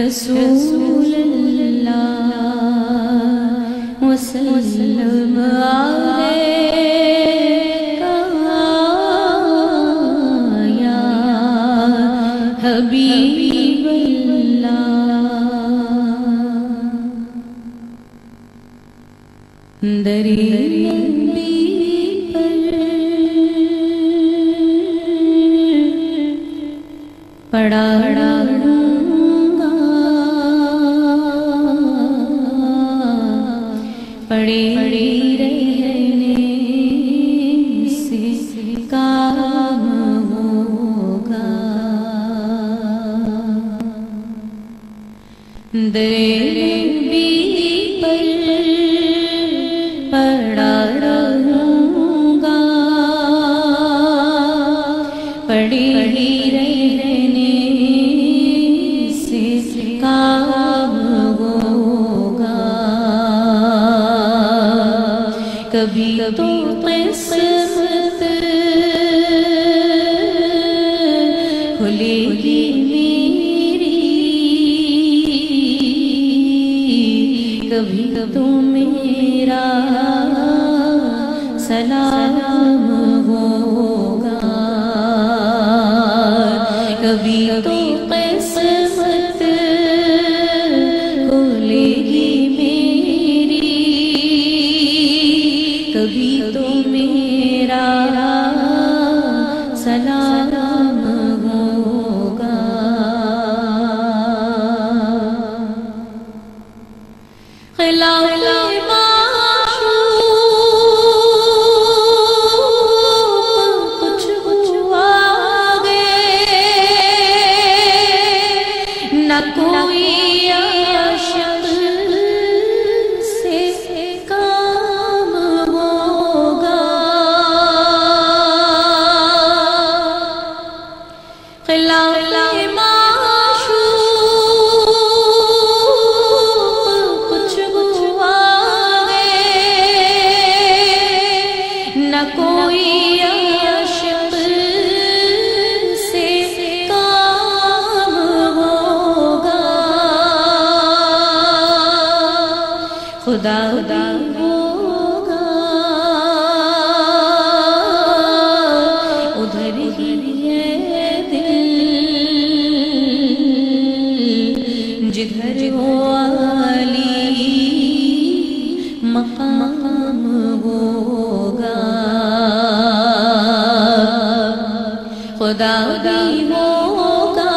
رسول اللہ وسلم علیکہ یا حبیب اللہ درنبی پڑا پڑے رہنے سے کام ہوگا درنبی پر پڑا رہوں گا پڑے رہنے سے کام ہوگا کبھی تو قسمت کھلے گی میری کبھی تو میرا سلام ہوگا کبھی تو قسمت کھلے گی میری کبھی تو میرا سلام ہوگا خلاف کوئی عاشق سے کام ہوگا خلاف معشوق کچھ ہوا ہے نہ کوئی عاشق سے کام ہوگا خدا ہوگا ادھر ہی ہے دل جدھر ہو عالی مقام ہوگا خدا ہوگا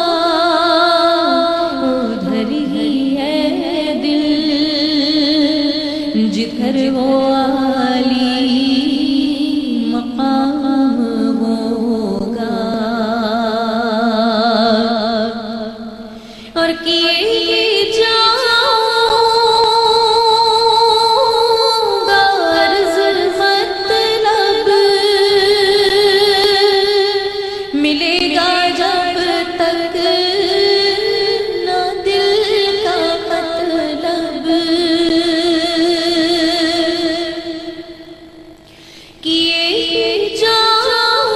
ادھر ہی ہے دل جدھر وہ عالی مقام ہوگا اور کیے جاؤں گا عرض مطلب ملے گا جب تک نہ دل کا مطلب کیے جاؤں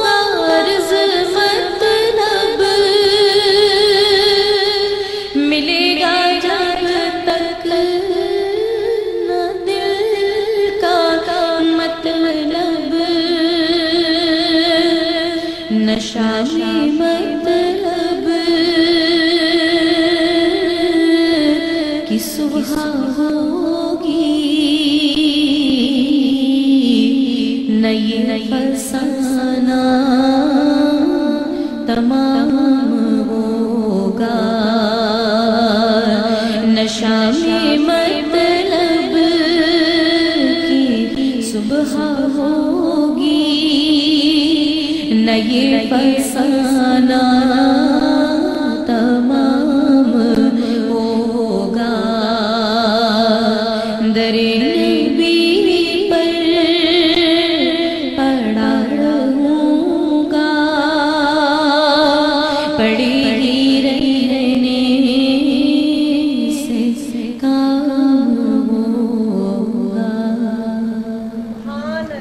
گا عرض مطلب ملے گا جب تک نہ دل کا مطلب نشہ میں مطلب کی صبح ہوگی نئی فسانہ تمام ہوگا نشہ میں مطلب کی صبح ہوگی نئی فسانہ تمام ہوگا درنبی پر پڑا رہوں گا پڑی رہنے سے کام ہوگا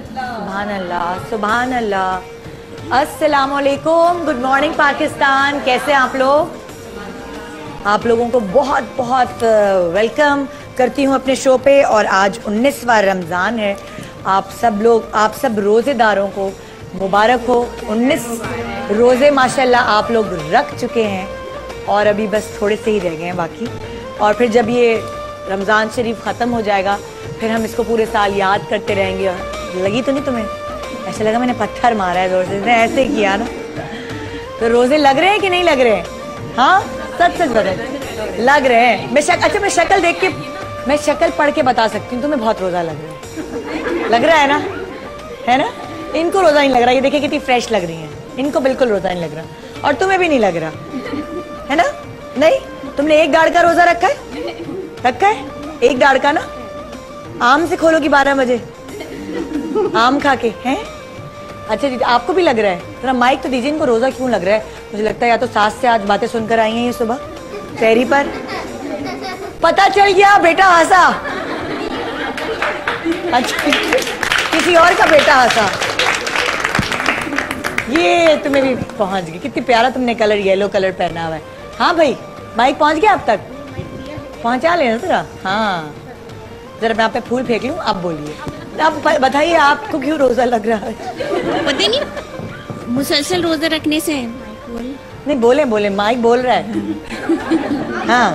سبحان اللہ سبحان اللہ. السلام علیکم, گڈ مارننگ پاکستان. کیسے آپ لوگ؟ آپ لوگوں کو بہت بہت ویلکم کرتی ہوں اپنے شو پہ. اور آج 19واں رمضان ہے. آپ سب روزے داروں کو مبارک ہو. 19 روزے ماشاءاللہ آپ لوگ رکھ چکے ہیں اور ابھی بس تھوڑے سے ہی رہ گئے ہیں باقی. اور پھر جب یہ رمضان شریف ختم ہو جائے گا پھر ہم اس کو پورے سال یاد کرتے رہیں گے. لگی تو نہیں تمہیں؟ ایسا لگا میں نے پتھر مارا ہے زور سے. میں ایسے ہی کیا نا. تو روزے لگ رہے ہیں کہ نہیں لگ رہے ہیں؟ ہاں سچ بتائیں, لگ رہے ہیں. اچھا میں شکل دیکھ کے, میں شکل پڑھ کے بتا سکتی ہوں تمہیں بہت روزہ لگ رہا ہے. لگ رہا ہے نا, ہے نا. ان کو روزہ نہیں لگ رہا. یہ دیکھیں کتنی فریش لگ رہی ہیں. ان کو بالکل روزہ نہیں لگ رہا اور تمہیں بھی نہیں لگ رہا ہے نا. نہیں, تم نے ایک ڈاڑھ کا روزہ رکھا ہے ایک ڈاڑھ کا نا. آم سے کھولو گی 12 بجے آم کھا کے ہیں. اچھا جی, آپ کو بھی لگ رہا ہے؟ ذرا مائک تو دیجیے. ان کو روزہ کیوں لگ رہا ہے؟ مجھے لگتا ہے یا تو ساس سے آج باتیں سن کر آئی ہیں یہ صبح سحری پر. پتا چل گیا بیٹا ہنسا. اچھا کسی اور کا بیٹا ہنسا. یہ تمہیں بھی پہنچ گئی. کتنی پیارا تم نے کلر یلو کلر پہنا ہوا ہے. ہاں بھائی مائک پہنچ گیا اب تک؟ پہنچا لینا ذرا. ہاں ذرا میں آپ پہ پھول پھینک لوں. آپ بولیے, آپ بتائیے آپ کو کیوں روزہ لگ رہا ہے؟ پتہ نہیں, مسلسل روزہ رکھنے سے. نہیں بولیں مائک بول رہا ہے. ہاں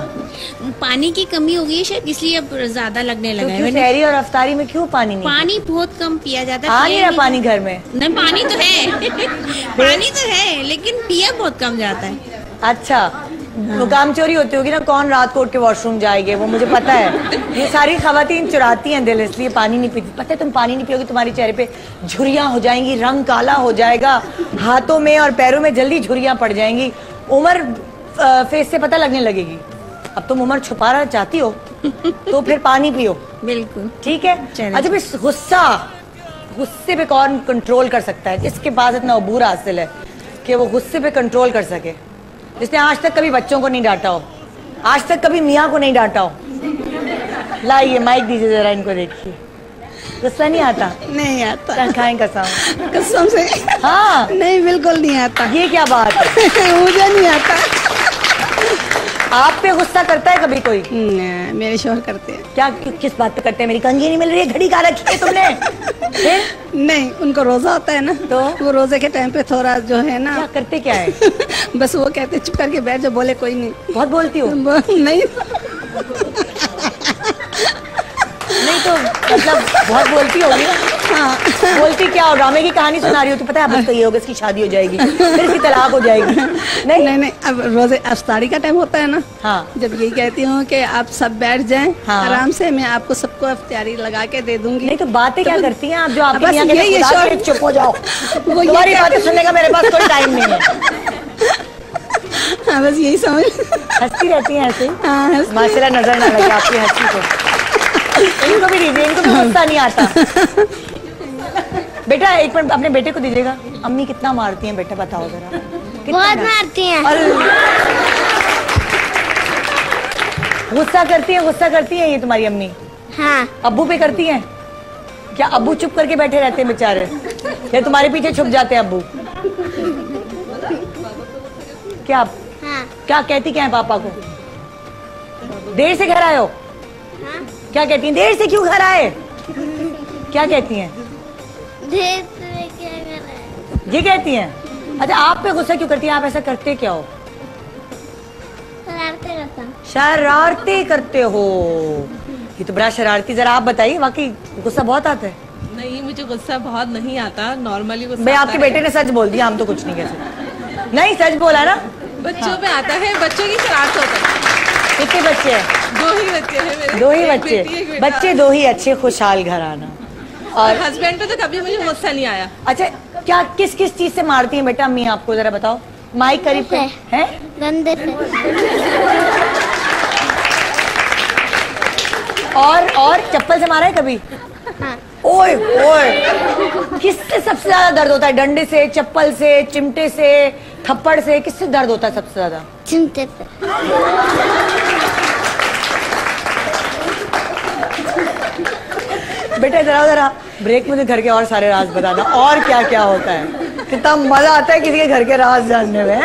پانی کی کمی ہو گئی ہے شاید, اس لیے اب زیادہ لگنے لگا ہے. سحری اور افطاری میں کیوں پانی نہیں؟ پانی بہت کم پیا جاتا ہے. آ نہیں رہا پانی گھر میں؟ نہیں پانی تو ہے پانی تو ہے لیکن پیا بہت کم جاتا ہے. اچھا وہ کام چوری ہوتی ہوگی نا. کون رات کو اٹھ کے واش روم جائے گی؟ وہ مجھے پتا ہے. یہ ساری خواتین چراتی ہیں دل, اس لیے پانی نہیں پیتی. پتہ ہے تم پانی نہیں پیو گی تمہارے چہرے پہ جھریاں ہو جائیں گی, رنگ کالا ہو جائے گا, ہاتھوں میں اور پیروں میں جلدی جھریاں پڑ جائیں گی, عمر فیس سے پتہ لگنے لگے گی. اب تم عمر چھپانا چاہتی ہو تو پھر پانی پیو. بالکل ٹھیک ہے. اچھا بس غصے پہ کون کنٹرول کر سکتا ہے؟ جس کے پاس اتنا عبور حاصل ہے کہ وہ غصے پہ کنٹرول کر سکے. جس نے آج تک کبھی بچوں کو نہیں ڈانٹا ہو, آج تک کبھی میاں کو نہیں ڈانٹا ہو. لائیے مائک دیجیے ذرا, ان کو دیکھیے. غصہ نہیں آتا؟ نہیں آتا. کھائیں قسم. قسم سے ہاں نہیں, بالکل نہیں آتا. یہ کیا بات ہے؟ مجھے نہیں آتا. آپ پہ غصہ کرتا ہے کبھی کوئی؟ میرے شوہر کرتے ہیں. کیا کس بات پہ کرتے ہیں؟ میری کنگھی نہیں مل رہی ہے, گھڑی کہاں رکھی ہے تم نے؟ پھر نہیں, ان کو روزہ ہوتا ہے نا, تو وہ روزے کے ٹائم پہ تھوڑا جو ہے نا, کیا کرتے کیا ہے؟ بس وہ کہتے چپ کر کے بیٹھ جو, بولے کوئی نہیں. بہت بولتی ہو؟ نہیں نہیں تو مطلب بہت بولتی ہوگی نا. ہاں بولتی کیا ہو؟ ڈرامے کی کہانی سنا رہی ہو تو پتہ ہے اب اس کا یہ ہوگا, اس کی شادی ہو جائے گی, پھر اس کی طلاق ہو جائے گی. نہیں, اب روزے افطاری کا ٹائم ہوتا ہے نا, ہاں جب یہی کہتی ہوں کہ آپ سب بیٹھ جائیں ہاں آرام سے, میں آپ کو سب کو افطاری لگا کے دے دوں گی. نہیں تو باتیں کیا کرتی ہیں آپ جو آپ بس یہی ہے, چپ ہو جاؤ, تمہاری باتیں سننے کا میرے پاس کوئی ٹائم نہیں ہے. ہاں بس یہی سمجھ. ہنستی رہتی ہیں ایسے. ہاں ماشاء اللہ نظر نہ لگے آپ کی ہنسی کو. ان کو بھی دیجیے, ان کو بھی غصہ نہیں آتا. بیٹا ایک منٹ اپنے بیٹے کو دیجیے گا. امی کتنا مارتی ہیں بیٹا بتاؤ ذرا؟ بہت مارتی ہیں. غصہ کرتی ہیں یہ تمہاری امی؟ ہاں. ابو پہ کرتی ہیں کیا؟ ابو چپ کر کے بیٹھے رہتے ہیں بیچارے, یا تمہارے پیچھے چھپ جاتے ہیں ابو؟ کیا کیا کہتی کیا ہے پاپا کو؟ دیر سے گھر آئے ہو؟ کیا کہتی ہیں؟ دیر سے کیوں گھر آئے؟ کیا کہتی ہیں؟ یہ کہتی ہیں. اچھا آپ پہ غصہ کیوں کرتی ہیں؟ آپ ایسا کرتے کیا ہو؟ شرارتی کرتے ہو. یہ تو بڑا شرارتی. ذرا آپ بتائیے, واقعی غصہ بہت آتا ہے؟ نہیں, مجھے غصہ بہت نہیں آتا, نارملی غصہ. میں آپ کے بیٹے نے سچ بول دیا, ہم تو کچھ نہیں کہہ سکتے. نہیں سچ بولا نا. بچوں پہ آتا ہے, بچوں کی شرارت ہوتا ہے. کتنے بچے ہیں؟ 2 ہی بچے ہیں میرے. 2 ہی بچے. بچے 2 ہی اچھے خوشحال گھر آنا. اور ہسبینڈ پہ تو کبھی مجھے غصہ نہیں آیا. اچھا کیا کس چیز سے مارتی ہیں بیٹا امی آپ کو؟ ذرا بتاؤ. مائک قریب ہے. گندے سے. اور چپل سے مارا ہے کبھی؟ اوئے کس سے سب سے زیادہ درد ہوتا ہے؟ ڈنڈے سے, چپل سے, چمٹے سے, تھپڑ سے؟ کس سے درد ہوتا ہے سب سے زیادہ؟ چمٹے سے. بیٹا ذرا بریک مجھے گھر کے اور سارے راز بتانا, اور کیا کیا ہوتا ہے. कितना मजा आता है किसी के घर के राज जानने में.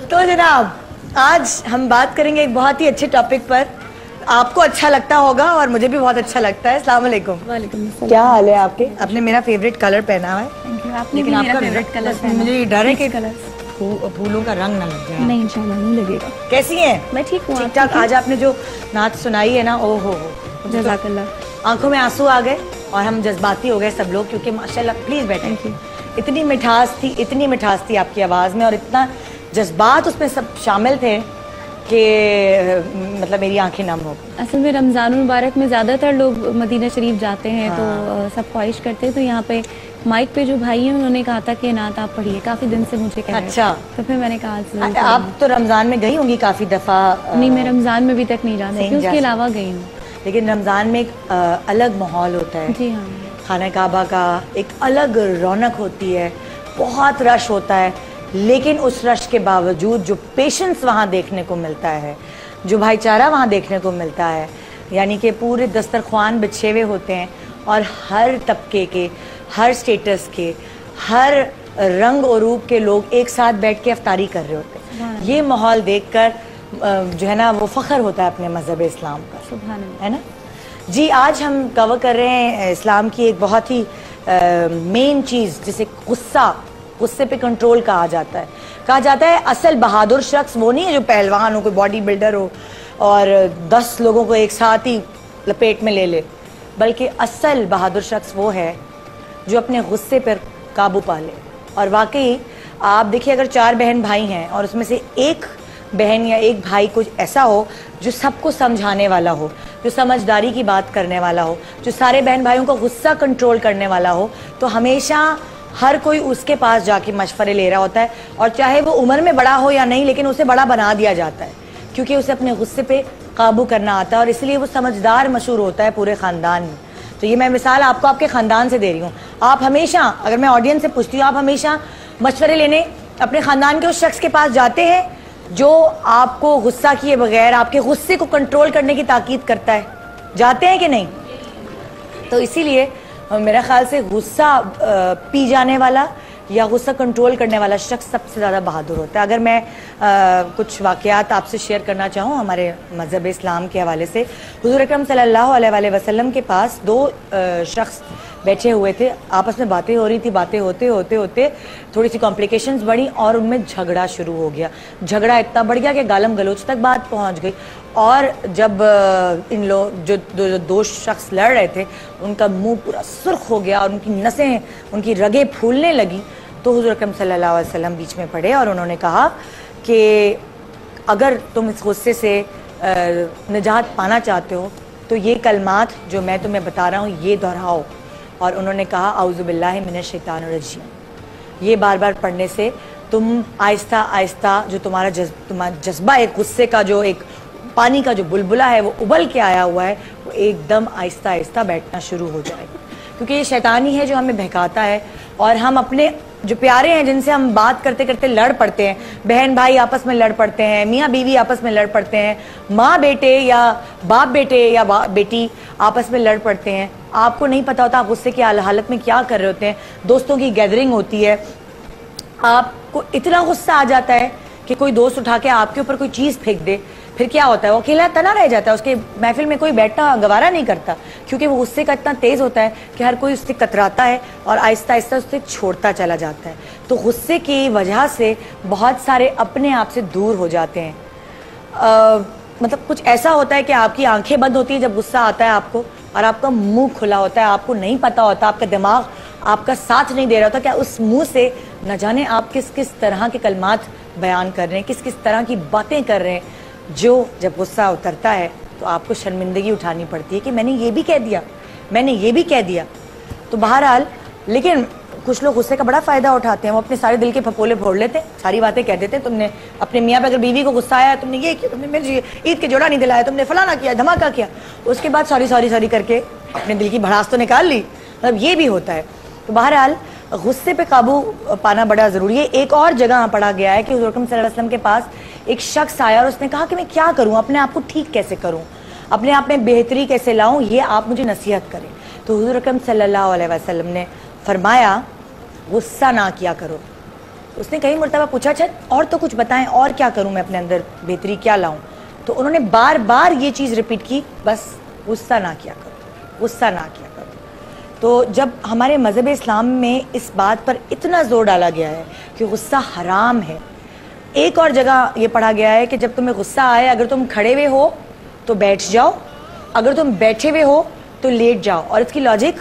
तो जनाब आज हम बात करेंगे एक बहुत ही अच्छे टॉपिक पर. आपको अच्छा लगता होगा और मुझे भी बहुत अच्छा लगता है. अस्सलाम वालेकुम. क्या हाल है आपके? आपने मेरा फेवरेट कलर पहना हुआ है. लेकिन आपका फेवरेट कलर मुझे डर है कि फूलों का रंग ना लग जाए. नहीं इंशाल्लाह नहीं लगेगा. कैसी हैं? मैं ठीक हूँ. ठीक ठाक. आज आपने जो नाच सुनाई है ना, ओ हो जज़ाकल्लाह. आंखों में आंसू आ गए और हम जज्बाती हो गए सब लोग, क्योंकि माशाल्लाह. प्लीज बैठें. इतनी मिठास थी आपकी आवाज़ में और इतना जज्बात उसमें सब शामिल थे कि मतलब मेरी आंखें नम हो गई. असल में रमज़ान मुबारक में ज़्यादातर लोग मदीना शरीफ जाते हैं. तो सब ख्वाहिश करते हैं. तो यहाँ पे माइक पे जो भाई हैं उन्होंने कहा था कि नात आप पढ़िए. काफ़ी दिन से मुझे कह रहे थे. अच्छा. तो फिर मैंने कहा आप तो रमज़ान में गई होंगी काफ़ी दफ़ा. नहीं, मैं रमज़ान में अभी तक नहीं जा सकती. उसके अलावा गई हूँ. लेकिन रमज़ान में एक अलग माहौल होता है. जी हाँ. खाना काबा का एक अलग रौनक होती है. बहुत रश होता है, लेकिन उस रश के बावजूद जो पेशेंस वहाँ देखने को मिलता है, जो भाईचारा वहाँ देखने को मिलता है, यानी कि पूरे दस्तरख्वान बिछे हुए होते हैं और हर तबके के, हर स्टेटस के, हर रंग और रूप के लोग एक साथ बैठ के अफ्तारी कर रहे होते हैं. ये माहौल देखकर जो है ना वो फ़ख्र होता है अपने मज़हब इस्लाम का. सुभान अल्लाह. है ना जी. आज हम कवर कर रहे हैं इस्लाम की एक बहुत ही मेन चीज़, जिसे गुस्से पे कंट्रोल कहा जाता है. असल बहादुर शख्स वो नहीं है जो पहलवान हो, कोई बॉडी बिल्डर हो और 10 लोगों को एक साथ ही लपेट में ले ले. बल्कि असल बहादुर शख्स वो है जो अपने गुस्से पर काबू पा ले. और वाकई आप देखिए, अगर 4 बहन भाई हैं और उसमें से एक बहन या एक भाई कुछ ऐसा हो जो सबको समझाने वाला हो, जो समझदारी की बात करने वाला हो, जो सारे बहन भाइयों को गुस्सा कंट्रोल करने वाला हो, तो हमेशा हर कोई उसके पास जाके मशवरे ले रहा होता है. और चाहे वो उम्र में बड़ा हो या नहीं, लेकिन उसे बड़ा बना दिया जाता है क्योंकि उसे अपने गुस्से पे काबू करना आता है और इसलिए वो समझदार मशहूर होता है पूरे ख़ानदान में. तो ये मैं मिसाल आपको आपके ख़ानदान से दे रही हूँ. आप हमेशा, अगर मैं ऑडियंस से पूछती हूँ, आप हमेशा मशवरे लेने अपने ख़ानदान के उस शख्स के पास जाते हैं जो आपको गुस्सा किए बगैर आपके गुस्से को कंट्रोल करने की ताकीद करता है. जाते हैं कि नहीं? तो इसीलिए मेरा ख्याल से गुस्सा पी जाने वाला या गुस्सा कंट्रोल करने वाला शख्स सबसे ज़्यादा बहादुर होता है. अगर मैं कुछ वाक़यात आपसे शेयर करना चाहूँ हमारे मज़हब इस्लाम के हवाले से. हुज़ूर अकरम सल्लल्लाहु अलैहि वसल्लम के पास 2 शख्स बैठे हुए थे. आपस में बातें हो रही थी. बातें होते थोड़ी सी कॉम्प्लिकेशंस बढ़ी और उनमें झगड़ा शुरू हो गया. झगड़ा इतना बढ़ गया कि गालम गलोच तक बात पहुंच गई. और जब इन लोग जो 2 शख्स लड़ रहे थे, उनका मुंह पूरा सुर्ख हो गया और उनकी नसें, उनकी रगें फूलने लगी. तो हुज़ूर अकरम सल्लल्लाहु अलैहि वसल्लम बीच में पड़े और उन्होंने कहा कि अगर तुम इस गुस्से से निजात पाना चाहते हो तो ये कलमात जो मैं तुम्हें बता रहा हूँ ये दोहराओ. और उन्होंने कहा औज़ु बिल्लाहि मिनश शैतानिर रजीम. ये बार बार पढ़ने से तुम आहिस्ता आहिस्ता जो तुम्हारा जज्बा एक गुस्से का, जो एक पानी का जो बुलबुला है वो उबल के आया हुआ है, वो एकदम आहिस्ता आहिस्ता बैठना शुरू हो जाएगा. क्योंकि ये शैतान ही है जो हमें बहकाता है और हम अपने जो प्यारे हैं, जिनसे हम बात करते करते लड़ पड़ते हैं, बहन भाई आपस में लड़ पड़ते हैं, मियाँ बीवी आपस में लड़ पड़ते हैं, माँ बेटे या बाप बेटे या बेटी आपस में लड़ पड़ते हैं. आपको नहीं पता होता आप गुस्से की हालत में क्या कर रहे होते हैं. दोस्तों की गैदरिंग होती है, आपको इतना गुस्सा आ जाता है कि कोई दोस्त उठा के आपके ऊपर कोई चीज़ फेंक दे. फिर क्या होता है, वो अकेला तना रह जाता है. उसके महफिल में कोई बैठना गवारा नहीं करता क्योंकि वो गुस्से का इतना तेज़ होता है कि हर कोई उससे कतराता है और आहिस्ता आहिस्ता उससे छोड़ता चला जाता है. तो गुस्से की वजह से बहुत सारे अपने आप से दूर हो जाते हैं. मतलब कुछ ऐसा होता है कि आपकी आंखें बंद होती है जब गुस्सा आता है आपको, और आपका मुंह खुला होता है. आपको नहीं पता होता, आपका दिमाग आपका साथ नहीं दे रहा होता, क्या उस मुंह से न जाने आप किस किस तरह के कलमात बयान कर रहे हैं, किस किस तरह की बातें कर रहे हैं, जो जब गुस्सा उतरता है तो आपको शर्मिंदगी उठानी पड़ती है कि मैंने ये भी कह दिया, मैंने ये भी कह दिया. तो बहरहाल, लेकिन कुछ लोग गुस्से का बड़ा फ़ायदा उठाते हैं. वो अपने सारे दिल के फपोले फोड़ लेते हैं, सारी बातें कह देते हैं. तुमने अपने मियाँ पे अगर बीवी को गुस्सा आया, तुमने ये किया, तुमने मेरे ईद के जोड़ा नहीं दिलाया, तुमने फलाना किया, धमाका किया, उसके बाद सॉरी करके अपने दिल की भड़ास तो निकाल ली. मतलब ये भी होता है. तो बहरहाल गुस्से पे काबू पाना बड़ा ज़रूरी है. एक और जगह पढ़ा गया है कि हुज़ूर अकरम सल्लल्लाहु अलैहि वसल्लम के पास एक शख्स आया और उसने कहा कि मैं क्या करूं, अपने आप को ठीक कैसे करूं, अपने आप में बेहतरी कैसे लाऊं, ये आप मुझे नसीहत करें. तो हुज़ूर अकरम सल्लल्लाहु अलैहि वसल्लम ने फरमाया गुस्सा ना किया करो। उसने कई मरतबा पूछा, अच्छा और तो कुछ बताएं, और क्या करूं मैं अपने अंदर बेहतरी क्या लाऊं? तो उन्होंने बार बार ये चीज़ रिपीट की, बस गुस्सा ना किया करो, गुस्सा ना किया करो। तो जब हमारे मज़हब इस्लाम में इस बात पर इतना ज़ोर डाला गया है कि गुस्सा हराम है, एक और जगह ये पढ़ा गया है कि जब तुम्हें गुस्सा आए, अगर तुम खड़े हुए हो तो बैठ जाओ, अगर तुम बैठे हुए हो तो लेट जाओ। और इसकी लॉजिक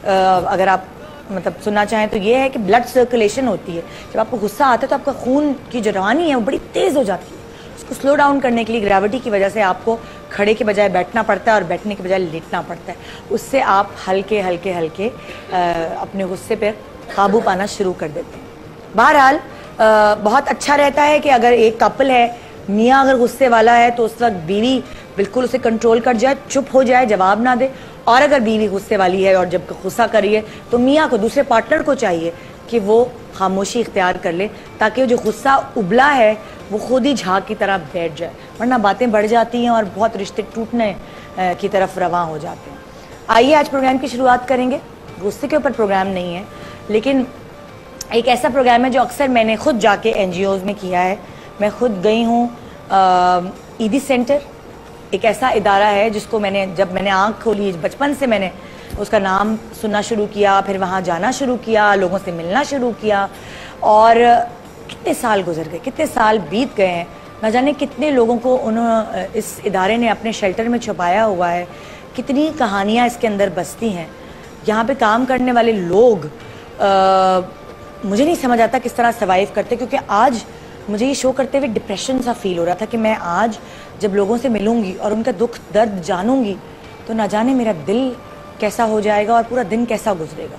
अगर आप मतलब सुनना चाहें तो ये है कि ब्लड सर्कुलेशन होती है। जब आपको गुस्सा आता है तो आपका खून की जो रवानी है वो बड़ी तेज़ हो जाती है। उसको स्लो डाउन करने के लिए ग्रेविटी की वजह से आपको खड़े के बजाय बैठना पड़ता है और बैठने के बजाय लेटना पड़ता है। उससे आप हल्के हल्के हल्के अपने गुस्से पर काबू पाना शुरू कर देते हैं। बहरहाल बहुत अच्छा रहता है कि अगर एक कपल है, मियाँ अगर गुस्से वाला है तो उस वक्त बीवी बिल्कुल उसे कंट्रोल कर जाए, चुप हो जाए, जवाब ना दे। और अगर बीवी गुस्से वाली है और जब गुस्सा करी है तो मियाँ को, दूसरे पार्टनर को चाहिए कि वो खामोशी इख्तियार कर ले, ताकि जो गुस्सा उबला है वो खुद ही झाग की तरह बैठ जाए, वरना बातें बढ़ जाती हैं और बहुत रिश्ते टूटने की तरफ रवां हो जाते हैं। आइए आज प्रोग्राम की शुरुआत करेंगे। गुस्से के ऊपर प्रोग्राम नहीं है, लेकिन एक ऐसा प्रोग्राम है जो अक्सर मैंने खुद जाके NGOs में किया है। मैं खुद गई हूँ ईदी सेंटर, एक ऐसा इदारा है जिसको जब मैंने आँख खोली, बचपन से मैंने उसका नाम सुनना शुरू किया, फिर वहाँ जाना शुरू किया, लोगों से मिलना शुरू किया, और कितने साल गुजर गए, कितने साल बीत गए हैं, न जाने कितने लोगों को इस इदारे ने अपने शेल्टर में छुपाया हुआ है, कितनी कहानियाँ इसके अंदर बसती हैं। यहाँ पे काम करने वाले लोग मुझे नहीं समझ आता किस तरह सर्वाइव करते, क्योंकि आज मुझे ये शो करते हुए डिप्रेशन सा फील हो रहा था कि मैं आज जब लोगों से मिलूंगी और उनका दुख दर्द जानूंगी तो ना जाने मेरा दिल कैसा हो जाएगा और पूरा दिन कैसा गुजरेगा।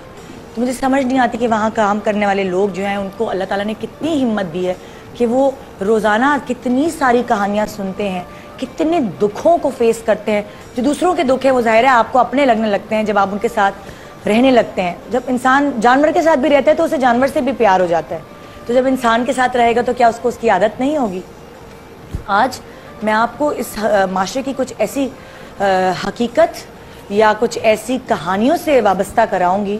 तो मुझे समझ नहीं आती कि वहाँ काम करने वाले लोग जो हैं उनको अल्लाह ताला ने कितनी हिम्मत दी है कि वो रोज़ाना कितनी सारी कहानियाँ सुनते हैं, कितने दुखों को फेस करते हैं। जो दूसरों के दुख है वो ज़ाहिर है आपको अपने लगने लगते हैं जब आप उनके साथ रहने लगते हैं। जब इंसान जानवर के साथ भी रहता है तो उसे जानवर से भी प्यार हो जाता है, तो जब इंसान के साथ रहेगा तो क्या उसको उसकी आदत नहीं होगी? आज मैं आपको इस माशरे की कुछ ऐसी हकीकत या कुछ ऐसी कहानियों से वाबस्ता कराऊंगी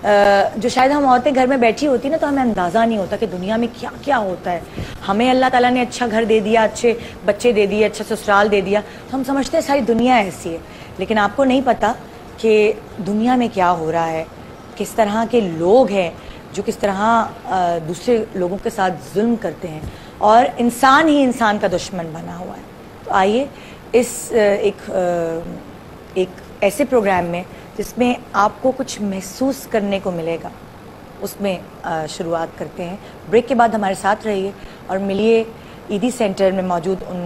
जो शायद हम औरतें घर में बैठी होती ना तो हमें अंदाज़ा नहीं होता कि दुनिया में क्या क्या होता है। हमें अल्लाह ताला ने अच्छा घर दे दिया, अच्छे बच्चे दे दिए, अच्छा ससुराल दे दिया, तो हम समझते हैं सारी दुनिया ऐसी है। लेकिन आपको नहीं पता कि दुनिया में क्या हो रहा है, किस तरह के लोग हैं जो किस तरह दूसरे लोगों के साथ जुल्म करते हैं, और इंसान ही इंसान का दुश्मन बना हुआ है। तो आइए इस एक ऐसे प्रोग्राम में जिसमें आपको कुछ महसूस करने को मिलेगा, उसमें शुरुआत करते हैं। ब्रेक के बाद हमारे साथ रहिए और मिलिए ईदी सेंटर में मौजूद उन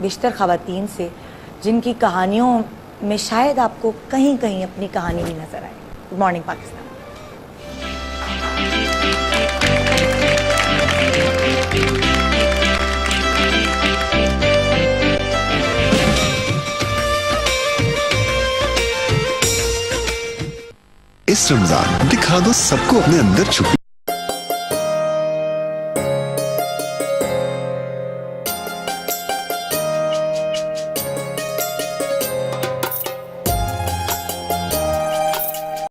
बेशतर ख़वातीन से जिनकी कहानियों में शायद आपको कहीं कहीं अपनी कहानी भी नज़र आए। Good morning Pakistan. इस रमजान दिखा दो सबको अपने अंदर छुपी